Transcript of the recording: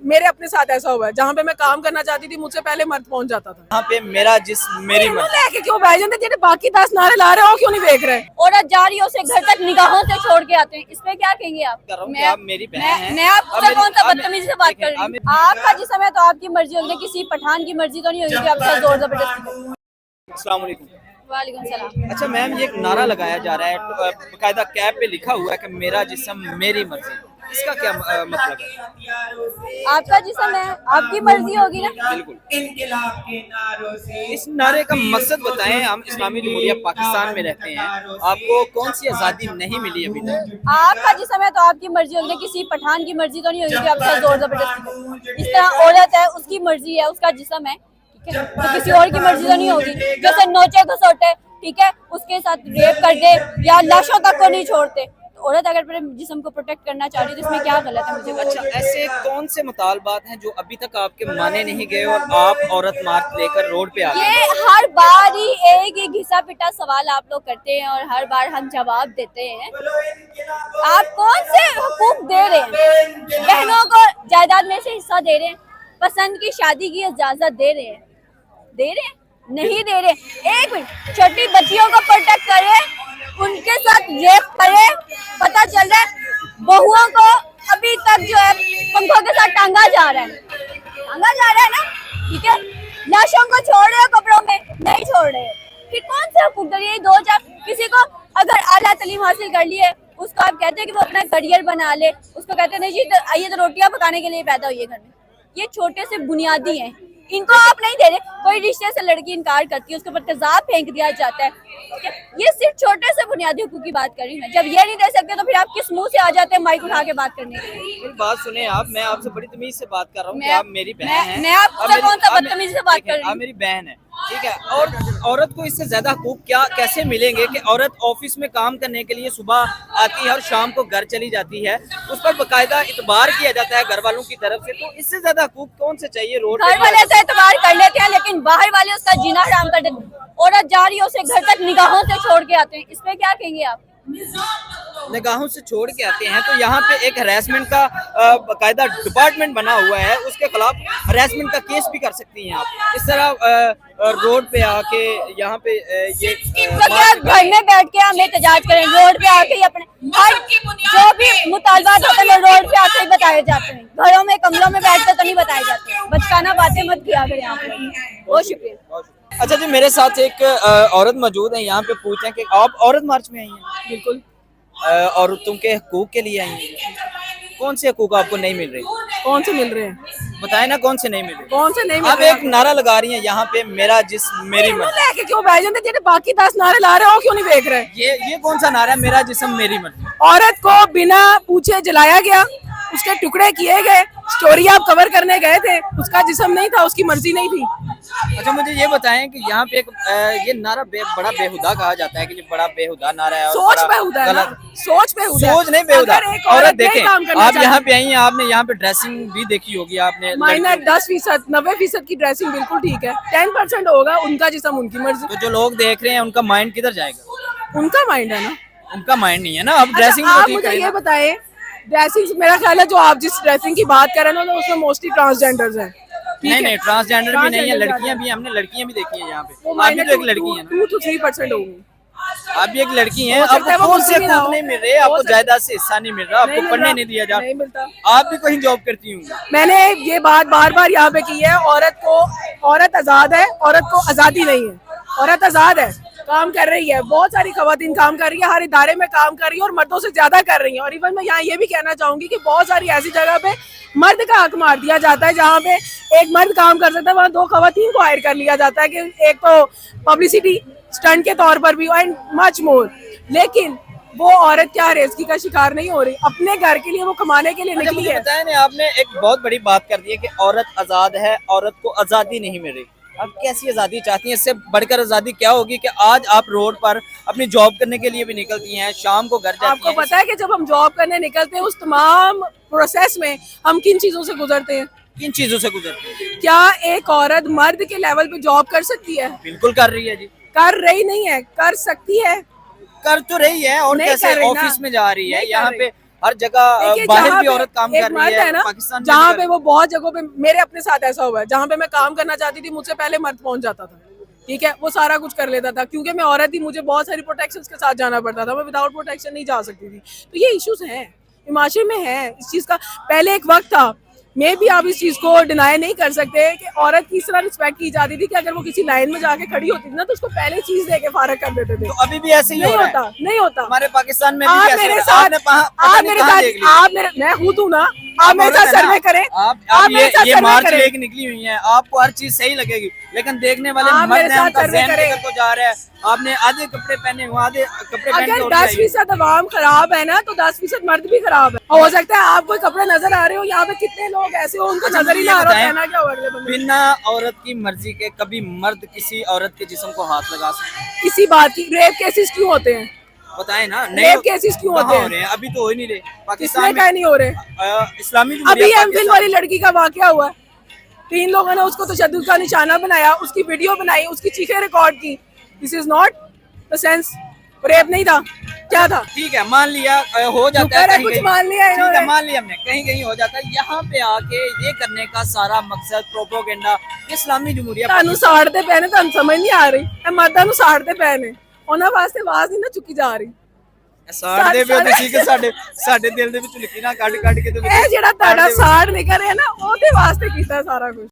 मेरे अपने साथ ऐसा हुआ है, जहाँ पे मैं काम करना चाहती थी मुझसे पहले मर्द पहुंच जाता था। यहाँ पे मेरा जिस्म मेरी मर्जी लेके क्यों बैठ जाते, जेडे बाकी 10 नारे ला रहे हो क्यों नहीं देख रहे? औरत जा रही है उसे घर तक निगाहों से छोड़ के आते हैं, इसमें क्या कहेंगे आप? आप मेरी बहन हैं। मैं आपसे कौन सा बदतमीजी से बात कर रही हूँ? देखें, आपका जिस्म है तो आपकी मर्जी होगी, किसी पठान की मर्जी तो नहीं होगी कि आपसे जोर जबरदस्ती। अस्सलाम वालेकुम। वालेकुम सलाम। अच्छा मैम, ये एक नारा लगाया जा रहा है, बकायदा कैब पे लिखा हुआ है कि मेरा जिस्म मेरी मर्जी, इसका क्या मतलब है? आपका जिस्म है, आपकी मर्जी होगी ना। बिल्कुल। इस नारे का मकसद बताएं। हम इस्लामी जमहूरिया पाकिस्तान में रहते हैं, आपको कौन सी आज़ादी नहीं मिली अभी तक? आपका जिस्म है तो आपकी मर्जी होगी, किसी पठान की मर्जी तो नहीं होगी कि आपसे जोर जबरदस्ती। इस तरह औरत है, उसकी मर्जी है, उसका जिस्म है, ठीक है, तो किसी और की मर्जी तो नहीं होगी। जैसे नोचे घसोटे, ठीक है, उसके साथ रेप कर दे या लाशों तक को नहीं छोड़ते, तो औरत अगर अपने जिस्म को प्रोटेक्ट करना चाह रही है तो इसमें क्या गलत है? मुझे अच्छा, ऐसे कौन से मुतालबात हैं जो अभी तक आपके माने नहीं गए और आप औरत मार्च लेकर रोड पे आ गए? ये हर बार ही एक ही घिसा पिटा सवाल आप लोग करते हैं और हर बार हम जवाब देते हैं। आप कौन से हुकूक दे रहे हैं? बहनों को जायदाद में से हिस्सा दे रहे हैं, पसंद की शादी की इजाजत दे रहे हैं? नहीं दे रहे। एक मिनट, छोटी बच्चियों को प्रोटेक्ट करे, उनके साथ रेप करे, पता चल रहा है बहुओं को अभी तक जो है पंखों के साथ टांगा जा रहा है ना, ठीक है, लाशों को छोड़ रहे हो कपड़ों में, नहीं छोड़ रहे हो, फिर कौन से हुकूक दे रही है? दो चार किसी को अगर आला तालीम हासिल कर ली है, उसको आप कहते हैं कि वो अपना करियर बना ले, उसको कहते हैं नहीं जी तो आइए तो रोटियां पकाने के लिए पैदा हुई है घर में। ये छोटे से बुनियादी हैं, इनको आप नहीं दे रहे। कोई रिश्ते से लड़की इनकार करती है, उसके ऊपर तेजाब फेंक दिया जाता है, ये सिर्फ छोटे से बुनियादी हुकूक की बात कर रही हूँ। जब ये नहीं दे सकते तो फिर आप किस मुंह से आ जाते हैं माइक उठा के बात करने के लिए? मेरी बात सुने आप, मैं आपसे बड़ी तमीज से बात कर रहा हूँ कि आप मेरी बहन हैं। मैं आपसे कौन सा बदतमीजी से बात कर रही हूँ? आप मेरी बहन है, ठीक है, और औरत को इससे ज्यादा हुकूक क्या कैसे मिलेंगे कि औरत ऑफिस में काम करने के लिए सुबह आती है और शाम को घर चली जाती है, उस पर बकायदा इतबार किया जाता है घर वालों की तरफ से, तो इससे ज्यादा हुकूक कौन से चाहिए? रोड घर वाले से इतबार कर लेते हैं लेकिन बाहर वाले उसका जीना हराम कर देते हैं। औरत जा रही है उसे घर तक निगाहों से छोड़ के आते हैं, इसमें क्या कहेंगे आप? निगाहों से छोड़ के आते हैं, तो यहाँ पे एक हरासमेंट का बकायदा डिपार्टमेंट बना हुआ है, उसके खिलाफ हरासमेंट का केस भी कर सकती हैं आप। इस तरह रोड पे आके यहाँ पे ये घर में बैठ के हम एहतजाज करें, रोड पे आके ही अपने जो भी मुतालबात होते हैं रोड पे आके ही बताए जाते हैं, घरों में कमरों में बैठ कर तो नहीं बताए जाते। बचकाना बातें मत किया करें आप लोग। बहुत शुक्रिया। अच्छा जी, मेरे साथ एक औरत मौजूद है, यहाँ पे पूछें कि आप औरत मार्च में आई हैं? बिल्कुल। औरतों के हकूक के लिए आई हैं, कौन से हकूक आपको नहीं मिल रहे? कौन से मिल रहे हैं? बताए ना कौन से नहीं मिल रहे? कौन से नहीं मिल आप रहे? एक नारा लगा रही हैं यहाँ पे, मेरा जिस्म मेरी मर्जी। लेके क्यों बैठ जाते, जेडे बाकी 10 नारे ला रहे हो क्यों नहीं देख रहे? ये कौन सा नारा है, मेरा जिस्म मेरी मर्जी? औरत को बिना पूछे जलाया गया, उसके टुकड़े किए गए, स्टोरी आप कवर करने गए थे, उसका जिस्म नहीं था, उसकी मर्जी नहीं थी। अच्छा मुझे ये बताएं कि यहाँ पे एक ये नारा बड़ा बेहुदा कहा जाता है कि ये बड़ा बेहुदा नारा है, सोच बेहुदा है ना? सोच बेहुदा है। सोच नहीं बेहुदा। अगर एक औरत औरत देखें, काम करना आप चाहती यहाँ पे आई हैं, आपने यहाँ पे ड्रेसिंग भी देखी होगी आपने। माइनर 10%, 90% की ड्रेसिंग बिल्कुल ठीक है, 10% होगा उनका जिस्म, उनकी मर्जी। तो जो लोग देख रहे हैं उनका माइंड किधर जाएगा? उनका माइंड है ना, उनका माइंड नहीं है ना। अब ड्रेसिंग अच्छा, तो आप ठीक मुझे है ये ना। बताएं, ड्रेसिंग मेरा ख्याल है जो आप जिस ड्रेसिंग की बात कर रहे हैं ना, उसमें मोस्टली ट्रांसजेंडर्स हैं। नहीं नहीं, ट्रांसजेंडर भी नहीं है, लड़कियां भी, हमने लड़कियां भी देखी है यहाँ पे। आप भी तो एक लड़की है ना। 2 to 3% होंगी। आप भी एक लड़की हैं, हो सकता है आपको वो कौन से मुस्लिम ना हकूक हो। नहीं मिल रहे? आपको जायदाद से हिस्सा नहीं मिल रहा, आपको मिल पढ़ने रहा, नहीं दिया जा नहीं मिलता। आप भी कहीं जॉब करती हूँ। मैंने ये बात बार बार यहाँ पे की है, औरत आजाद है, औरत को आजादी नहीं है। औरत आजाद है, काम कर रही है, बहुत सारी खवातीन काम कर रही है, हर इदारे में काम कर रही है और मर्दों से ज्यादा कर रही है। और इवन मैं यहाँ ये भी कहना चाहूंगी कि बहुत सारी ऐसी जगह पे मर्द का हक मार दिया जाता है, जहाँ पे एक मर्द काम कर सकता है, वहाँ 2 खवातीन को हायर कर लिया जाता है कि एक तो पब्लिसिटी स्टंट के तौर पर भी एंड मच मोर। लेकिन वो औरत क्या रेस्की का शिकार नहीं हो रही, अपने घर के लिए वो कमाने के लिए अच्छा निकली मुझे है। बताया ना, आपने एक बहुत बड़ी बात कर दी है कि औरत आजाद है, औरत को आजादी नहीं मिल रही। अब कैसी आजादी चाहती हैं? इससे बढ़कर आजादी क्या होगी कि आज आप रोड पर अपनी जॉब करने के लिए भी निकलती हैं, शाम को घर जाती हैं। आपको पता है कि जब हम जॉब करने निकलते हैं, उस तमाम प्रोसेस में हम किन चीजों से गुजरते हैं? किन चीजों से गुजरती हैं? क्या एक औरत मर्द के लेवल पे जॉब कर सकती है? बिल्कुल कर रही है जी। कर रही नहीं है, कर सकती है। कर तो रही है, और नहीं कैसे कर रही ना। ऑफिस में जा रही है, नहीं कर यहाँ रही। पे हर जगह देखिए, बाहर जहाँ भी पे औरत काम एक कर रही मर्द है, ना, पाकिस्तान में जहाँ भी पे वो बहुत जगहों पे मेरे अपने साथ ऐसा हुआ है, जहाँ पे मैं काम करना चाहती थी मुझसे पहले मर्द पहुंच जाता था, ठीक है, वो सारा कुछ कर लेता था, क्योंकि मैं औरत थी, मुझे बहुत सारी प्रोटेक्शन के साथ जाना पड़ता था, मैं विदाउट प्रोटेक्शन नहीं जा सकती थी। तो ये इश्यूज हैं, हिमाचल में है इस चीज का। पहले एक वक्त था, मे भी आप इस चीज को डिनाई नहीं कर सकते कि औरत की इस तरह रिस्पेक्ट की जाती थी कि अगर वो किसी लाइन में जाके खड़ी होती थी ना, तो उसको पहले चीज दे के फारग कर देते थे। तो अभी भी ऐसे ही नहीं हो रहा है। होता, नहीं होता। हमारे पाकिस्तान में भी आप ऐसे हो मेरे रहा है। साथ, आपने पता आप नहीं मेरे कहाँ साथ, देख लिया। आप मेरे, मैं खुद हूँ ना, आप मेरे औरत साथ है ना, सर्वे करें, आप मेरे साथ ये सर्वे मार्च करें, लेके निकली हुई हैं, आपको हर चीज सही लगेगी, लेकिन देखने वाले आप मर्द मेरे हैं, साथ उनका सर्वे ज़हन करें। किधर को जा रहा है। आपने आधे कपड़े पहने हुए, आधे कपड़े पहन के अगर उठ के आई हुई। 10% अवाम खराब है ना, तो 10% मर्द भी खराब है। हो सकता है आप कोई कपड़े नजर आ रहे हो, यहाँ पे कितने लोग ऐसे हो उनको अच्छा, नजर ही मुझे ना ये आ रहा, बताएं, पहना क्या हुआ अगले बंदे ने। बिना औरत की मर्जी के कभी मर्द किसी औरत के जिस्म को हाथ लगा सकते हैं? किसी बात की रेप केसेस क्यों होते हैं? बताएं ना, रेप केसेस क्यों होते कहाँ हो हैं? रहे हैं? अभी तो हो ही नहीं रहे किसने पाकिस्तान में। कहा नहीं हो रहे? इस्लामी अभी जमहूरियत एमफिल पाकिस्तान वाली लड़की का वाकया हुआ है, 3 लोगों ने उसको तशद्दुद का निशाना बनाया, उसकी वीडियो बनाई, उसकी चीखें रिकॉर्ड की। This is not the sense. Rape नहीं था, क्या था? ठीक है, मान लिया हो जाता है शुक्र है कहीं कुछ कहीं। मान लिया ठीक है, इन्होंने। मान लिया हमने, कहीं कहीं हो जाता है। यहाँ पे आके ये करने का सारा मकसद प्रोपोगेंडा इस्लामी जमहूरियत ਤੁਹਾਨੂੰ ਸਾੜਦੇ ਪਏ ਨੇ, ਤੁਹਾਨੂੰ ਸਮਝ ਨਹੀਂ ਆ ਰਹੀ, ਇਹ ਮਰਦਾਂ ਨੂੰ ਸਾੜਦੇ ਪਏ ਨੇ, ਉਹਨਾਂ ਵਾਸਤੇ ਆਵਾਜ਼ ਨਹੀਂ ਨਾ ਚੁੱਕੀ ਜਾ ਰਹੀ। ਸਾੜਦੇ ਪਿਓ ਤੁਸੀਂ ਕਿ ਸਾਡੇ ਦਿਲ ਦੇ ਵਿੱਚ ਲਕੀਰਾਂ ਕੱਢ ਕੇ ਤੇ ਇਹ ਜਿਹੜਾ ਤੁਹਾਡਾ ਸਾੜ ਨਿਕਲ ਰਿਹਾ ਨਾ, ਉਹਦੇ ਵਾਸਤੇ ਕੀਤਾ ਸਾਰਾ ਕੁਝ।